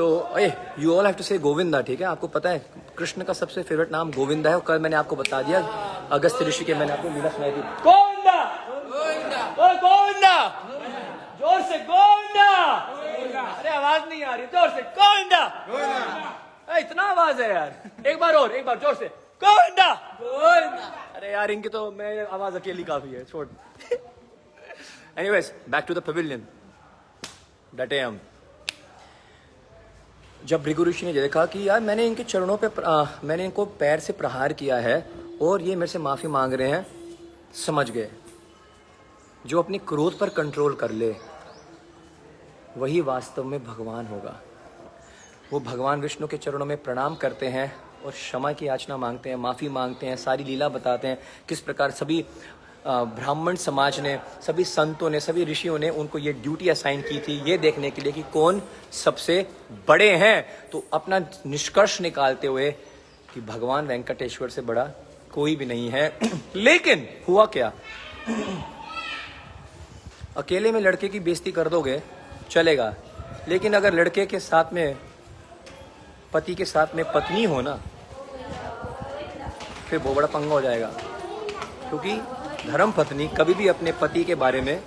तो यू ऑल हैव टू से गोविंदा, ठीक है? आपको पता है कृष्ण का सबसे फेवरेट नाम गोविंदा है। और कल मैंने आपको बता दिया, अगस्त ऋषि के मैंने आपको लीला सुनाई थी। गोविंदा गोविंदा गोविंदा, जोर से गोविंदा। अरे आवाज नहीं आ रही, जोर से गोविंदा। इतना आवाज है यार, एक बार और, एक बार जोर से गोविंदा गोविंदा। अरे यार इनकी तो मैं आवाज अकेली काफी है, छोड़। Anyways back to the pavilion. डटे हम। जब भृगु ऋषि ने देखा कि यार मैंने इनके चरणों पे मैंने इनको पैर से प्रहार किया है और ये मेरे से माफी मांग रहे हैं, समझ गए जो अपने क्रोध पर कंट्रोल कर ले वही वास्तव में भगवान होगा। वो भगवान विष्णु के चरणों में प्रणाम करते हैं और क्षमा की याचना मांगते हैं, माफी मांगते हैं, सारी लीला बताते हैं किस प्रकार सभी ब्राह्मण समाज ने, सभी संतों ने, सभी ऋषियों ने उनको ये ड्यूटी असाइन की थी, ये देखने के लिए कि कौन सबसे बड़े हैं। तो अपना निष्कर्ष निकालते हुए कि भगवान वेंकटेश्वर से बड़ा कोई भी नहीं है। लेकिन हुआ क्या, अकेले में लड़के की बेइज्जती कर दोगे चलेगा, लेकिन अगर लड़के के साथ में, पति के साथ में पत्नी हो ना, फिर बहुत बड़ा पंगा हो जाएगा। क्योंकि धर्म पत्नी कभी भी अपने पति के बारे में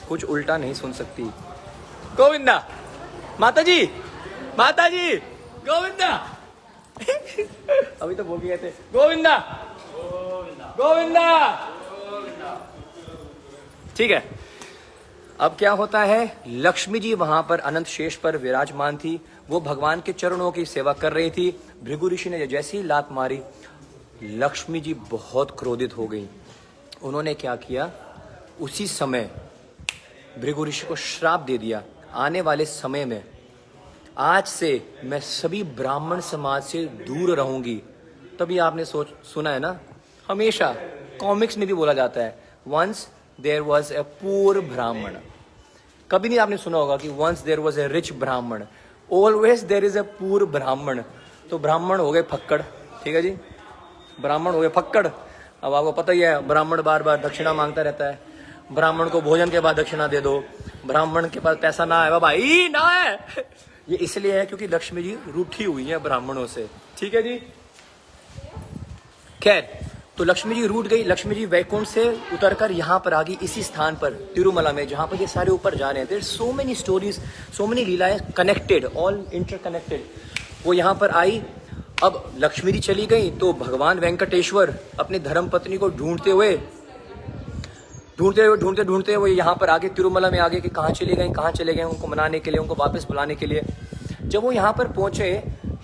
कुछ उल्टा नहीं सुन सकती। गोविंदा, माता जी गोविंदा। अभी तो बोल के गए थे गोविंदा गोविंदा। ठीक है, अब क्या होता है, लक्ष्मी जी वहां पर अनंत शेष पर विराजमान थी, वो भगवान के चरणों की सेवा कर रही थी। भृगु ऋषि ने जैसे ही लात मारी, लक्ष्मी जी बहुत क्रोधित हो गई। उन्होंने क्या किया, उसी समय भृगु ऋषि को श्राप दे दिया, आने वाले समय में आज से मैं सभी ब्राह्मण समाज से दूर रहूंगी। तभी आपने सुना है ना, हमेशा कॉमिक्स में भी बोला जाता है, once there was a poor Brahmin. कभी नहीं आपने सुना होगा कि once there was a rich Brahmin, always there is a poor Brahmin. तो ब्राह्मण हो गए फक्कड़, ठीक है जी, ब्राह्मण हो गए फक्कड़। अब आपको पता ही है, ब्राह्मण बार बार दक्षिणा मांगता रहता है, ब्राह्मण को भोजन के बाद दक्षिणा दे दो, ब्राह्मण के पास पैसा ना है बाबा, ना है। ये इसलिए है क्योंकि लक्ष्मी जी रूठी हुई है ब्राह्मणों से, ठीक है जी। खैर, तो लक्ष्मी जी रूठ गई। लक्ष्मी जी वैकुंठ से उतरकर यहाँ पर आ गई, इसी स्थान पर तिरुमला में, जहां पर ये सारे ऊपर जा रहे हैं। There so many stories, so many लीलाएं कनेक्टेड, ऑल इंटरकनेक्टेड। वो यहाँ पर आई। अब लक्ष्मी जी चली गई तो भगवान वेंकटेश्वर अपनी धर्मपत्नी को ढूंढते ढूंढते वो यहाँ पर आगे तिरुमला में आगे कि कहाँ चले गए, उनको मनाने के लिए, उनको वापस बुलाने के लिए। जब वो यहाँ पर पहुंचे,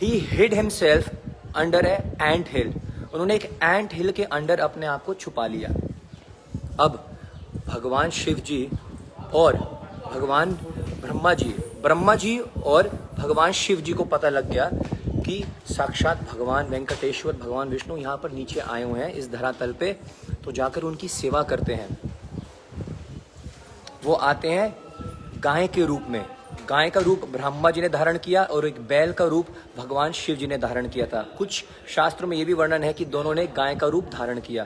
ही हिड हिमसेल्फ अंडर ए एंट हिल। उन्होंने एक एंट हिल के अंडर अपने आप को छुपा लिया। अब भगवान शिव जी और भगवान ब्रह्मा जी और भगवान शिव जी को पता लग गया कि साक्षात भगवान वेंकटेश्वर, भगवान विष्णु यहाँ पर नीचे आए हुए हैं इस धरातल पे। तो जाकर उनकी सेवा करते हैं। वो आते हैं गाय के रूप में। गाय का रूप ब्रह्मा जी ने धारण किया और एक बैल का रूप भगवान शिव जी ने धारण किया था। कुछ शास्त्रों में यह भी वर्णन है कि दोनों ने गाय का रूप धारण किया।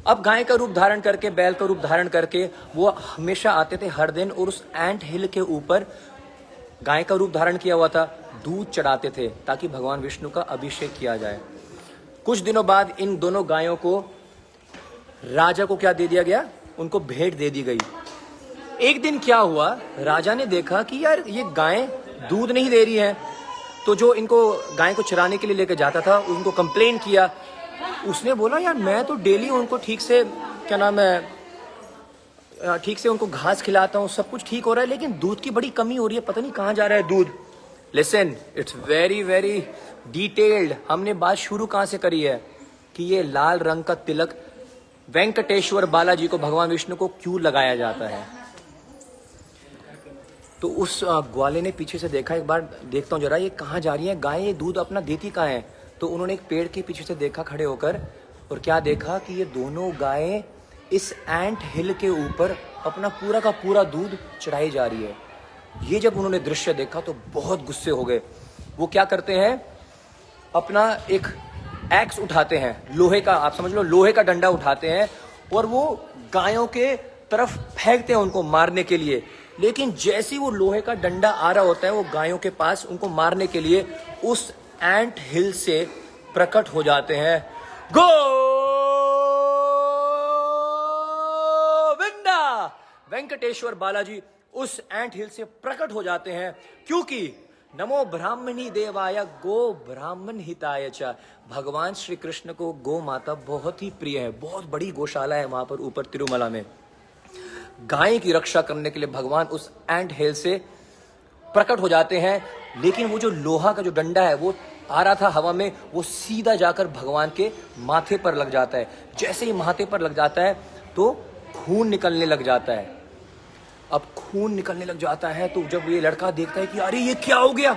अब गाय का रूप धारण करके, बैल का रूप धारण करके वो हमेशा आते थे हर दिन, और उस एंट हिल के ऊपर गाय का रूप धारण किया हुआ था, दूध चढ़ाते थे ताकि भगवान विष्णु का अभिषेक किया जाए। कुछ दिनों बाद इन दोनों गायों को राजा को क्या दे दिया गया, उनको भेंट दे दी गई। एक दिन क्या हुआ, राजा ने देखा कि यार ये गायें दूध नहीं दे रही हैं। तो जो इनको गाय को चराने के लिए लेकर जाता था, उनको कंप्लेन किया। उसने बोला यार मैं तो डेली उनको ठीक से ठीक से उनको घास खिलाता हूँ, सब कुछ ठीक हो रहा है, लेकिन दूध की बड़ी कमी हो रही है, पता नहीं कहाँ जा रहा है दूध। Listen, it's very very detailed. हमने बात शुरू कहाँ से करी है कि ये लाल रंग का तिलक वेंकटेश्वर बालाजी को, भगवान विष्णु को क्यों लगाया जाता है। तो उस ग्वाले ने पीछे से देखा, एक बार देखता हूँ जरा ये कहाँ जा रही है गाय, ये दूध अपना देती कहाँ है। तो उन्होंने एक पेड़ के पीछे से देखा खड़े होकर, और क्या देखा कि ये दोनों गायें इस एंट हिल के ऊपर अपना पूरा का पूरा दूध चढ़ाई जा रही है। ये जब उन्होंने दृश्य देखा तो बहुत गुस्से हो गए। वो क्या करते हैं, अपना एक एक्स उठाते हैं, लोहे का, आप समझ लो लोहे का डंडा उठाते हैं, और वो गायों के तरफ फेंकते हैं उनको मारने के लिए। लेकिन जैसे ही वो लोहे का डंडा आ रहा होता है वो गायों के पास उनको मारने के लिए उस एंट हिल से प्रकट हो जाते हैं। गोविंदा! वेंकटेश्वर बालाजी उस एंट हिल से प्रकट हो जाते हैं, क्योंकि नमो ब्राह्मणी देवाय गो ब्राह्मण हिताय च। भगवान श्री कृष्ण को गो माता बहुत ही प्रिय है। बहुत बड़ी गौशाला है वहां पर ऊपर तिरुमला में। गाय की रक्षा करने के लिए भगवान उस एंट हिल से प्रकट हो जाते हैं, लेकिन वो जो लोहा का जो डंडा है वो आ रहा था हवा में, वो सीधा जाकर भगवान के माथे पर लग जाता है। जैसे ही माथे पर लग जाता है तो खून निकलने लग जाता है। अब खून निकलने लग जाता है तो जब ये लड़का देखता है कि अरे ये क्या हो गया,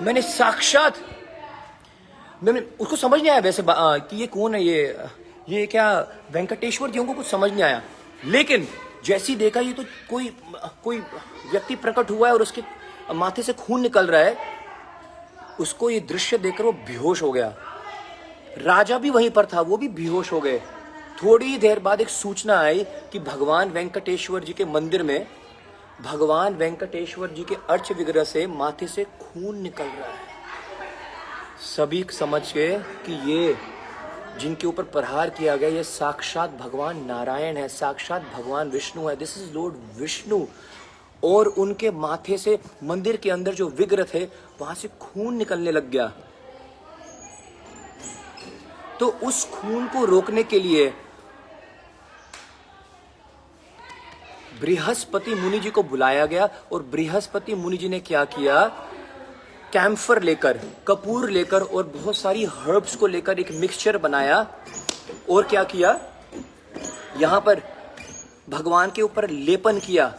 मैंने साक्षात, मैंने उसको समझ नहीं आया वैसे कि ये कौन है, ये क्या वेंकटेश्वर जी, को कुछ समझ नहीं आया। लेकिन जैसे ही देखा ये तो कोई व्यक्ति प्रकट हुआ है और उसके माथे से खून निकल रहा है, उसको ये दृश्य देखकर वो बेहोश हो गया। राजा भी वहीं पर था, वो भी बेहोश हो गए। थोड़ी ही देर बाद एक सूचना आई कि भगवान वेंकटेश्वर जी के मंदिर में भगवान वेंकटेश्वर जी के अर्च विग्रह से माथे से खून निकल रहा है। सभी समझ गए कि ये जिनके ऊपर प्रहार किया गया ये साक्षात भगवान नारायण है, साक्षात भगवान विष्णु है। This is lord Vishnu. और उनके माथे से मंदिर के अंदर जो विग्रह थे वहां से खून निकलने लग गया। तो उस खून को रोकने के लिए बृहस्पति मुनि जी को बुलाया गया और बृहस्पति मुनि जी ने क्या किया, कैम्फर लेकर, कपूर लेकर और बहुत सारी हर्ब्स को लेकर एक मिक्सचर बनाया और क्या किया, यहां पर भगवान के ऊपर लेपन किया।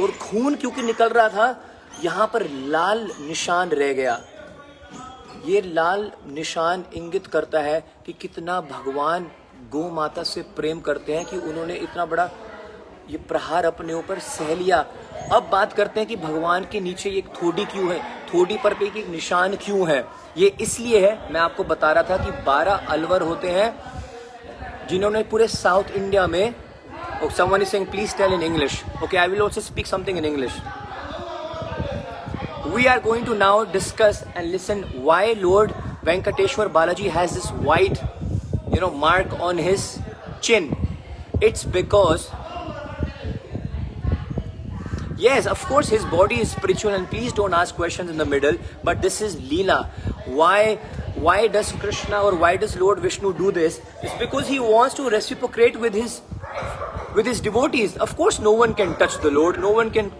और खून क्योंकि निकल रहा था, यहां पर लाल निशान रह गया। ये लाल निशान इंगित करता है कि कितना भगवान गौ माता से प्रेम करते हैं कि उन्होंने इतना बड़ा ये प्रहार अपने ऊपर सह लिया। अब बात करते हैं कि भगवान के नीचे एक थोड़ी क्यों है, थोड़ी पर एक निशान क्यों है। ये इसलिए है, मैं आपको बता रहा था कि 12 अलवर होते हैं जिन्होंने पूरे साउथ इंडिया में, someone is saying please tell in English. Okay, I will also speak something in English. We are going to now discuss and listen why Lord Venkateshwar Balaji has this white, mark on his chin. It's because, yes, of course his body is spiritual, and please don't ask questions in the middle, but this is Leela. Why does Krishna or why does Lord Vishnu do this? It's because he wants to reciprocate with his devotees. Of course no one can touch the Lord, no one can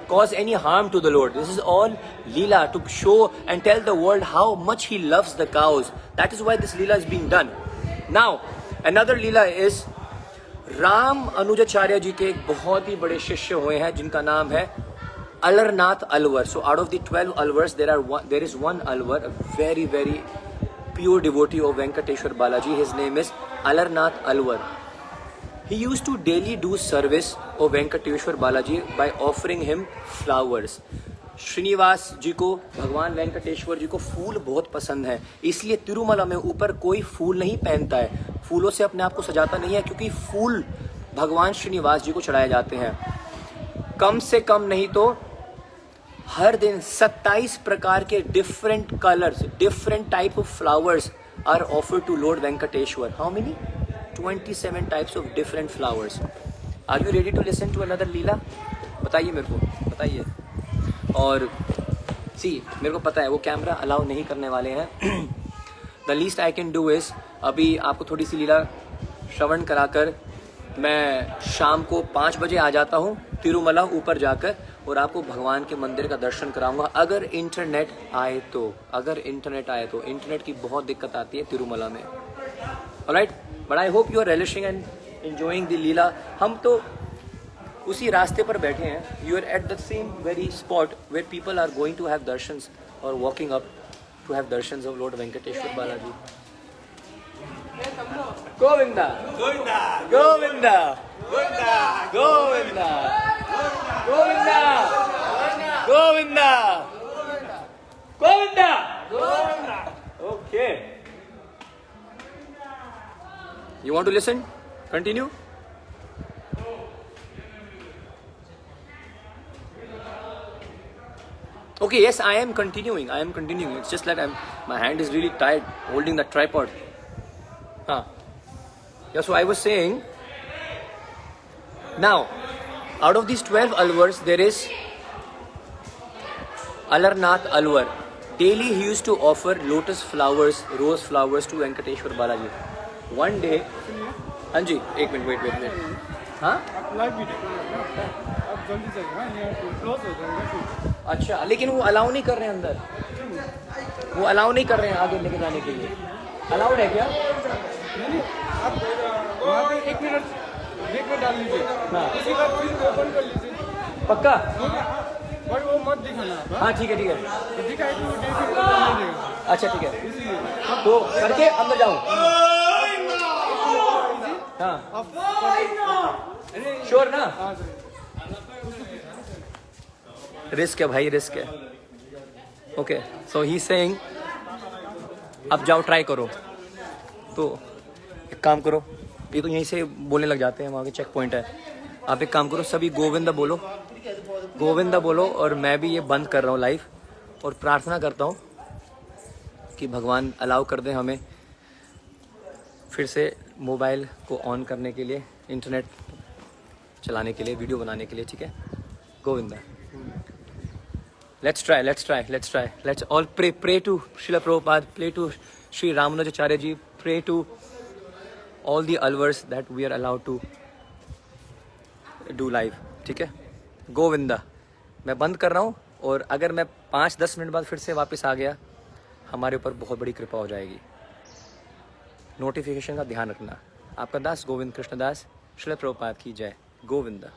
cause any harm to the Lord. This is all Leela to show and tell the world how much he loves the cows. That is why this Leela is being done. Now another Leela is Ramanujacharya ji के एक बहुत ही बड़े शिष्य हुए हैं जिनका नाम है अलरनाथ Alwar. So out of the 12 alvars there is one alvar, a very very pure devotee of Venkateshwar Balaji. His name is Alarnath Alvar. He used to daily do service of Venkateshwar Balaji by offering him flowers. Srinivas जी को, भगवान वेंकटेश्वर जी को फूल बहुत पसंद है, इसलिए तिरुमला में ऊपर कोई फूल नहीं पहनता है, फूलों से अपने आप को सजाता नहीं है, क्योंकि फूल भगवान श्रीनिवास जी को चढ़ाए जाते हैं. कम से कम नहीं तो हर दिन 27 प्रकार के different colours, different type of flowers are offered to lord Venkateshwara. How many? 27 types of different flowers. Are you ready to listen to another leela? बताइए मेरे को, बताइए. और मेरे को पता है वो कैमरा अलाउ नहीं करने वाले हैं. The least I can do is, अभी आपको थोड़ी सी लीला श्रवण कराकर मैं शाम को 5 बजे आ जाता हूँ तिरुमला ऊपर जाकर, और आपको भगवान के मंदिर का दर्शन कराऊंगा अगर इंटरनेट आए तो. इंटरनेट की बहुत दिक्कत आती है तिरुमला में. Alright, but I hope you are relishing and enjoying the leela. हम तो उसी रास्ते पर बैठे हैं. You are at the same very spot where people are going to have darshans और walking up to have darshans of lord Venkateshwara Balaji. Govinda Govinda Govinda Govinda Govinda Govinda Govinda Govinda. Okay, you want to listen? Continue. Okay, yes, I am continuing. It's just that my hand is really tired holding the tripod. Yeah, so I was saying, now, out of these 12 alwars, there is Alarnath Alwar. Daily he used to offer lotus flowers, rose flowers to Venkateshwar Balaji. One day, हाँ जी, एक minute, wait. हाँ? Live video आप जल्दी से हाँ ये close हो जाएगा फिर अच्छा, लेकिन वो अलाउ नहीं कर रहे हैं अंदर, वो अलाउ नहीं कर रहे हैं आगे लेके जाने के लिए. अलाउड है क्या? नहीं आप वहाँ पे 1 मिनट ब्रेक में डाल लीजिए हाँ. उसके बाद फिर ओपन कर लीजिए पक्का? बट वो मत दिखाना आप हाँ ठीक है दिखाए तो वो फिर नहीं देगा अच्छा ठीक है, इसीलिए तो करके अंदर जाऊँ. हाँ श्योर ना? रिस्क है भाई, रिस्क है. ओके, सो ही सेइंग अब जाओ ट्राई करो. तो एक काम करो, ये तो यहीं से बोलने लग जाते हैं, वहाँ के चेक पॉइंट है. आप एक काम करो, सभी गोविंदा बोलो, गोविंदा बोलो, और मैं भी ये बंद कर रहा हूँ लाइव, और प्रार्थना करता हूँ कि भगवान अलाउ कर दें हमें फिर से मोबाइल को ऑन करने के लिए, इंटरनेट चलाने के लिए, वीडियो बनाने के लिए. ठीक है Govinda, let's try, let's all pray to Srila Prabhupada, pray to Sri Ramanujacharya ji, pray to all the alvars that we are allowed to do live. ठीक है गोविंदा, मैं बंद कर रहा हूँ, और अगर मैं 5-10 मिनट बाद फिर से वापस आ गया, हमारे ऊपर बहुत बड़ी कृपा हो जाएगी. नोटिफिकेशन का ध्यान रखना. आपका दास गोविंद कृष्णदास, श्रील प्रभुपाद की जय. गोविंदा.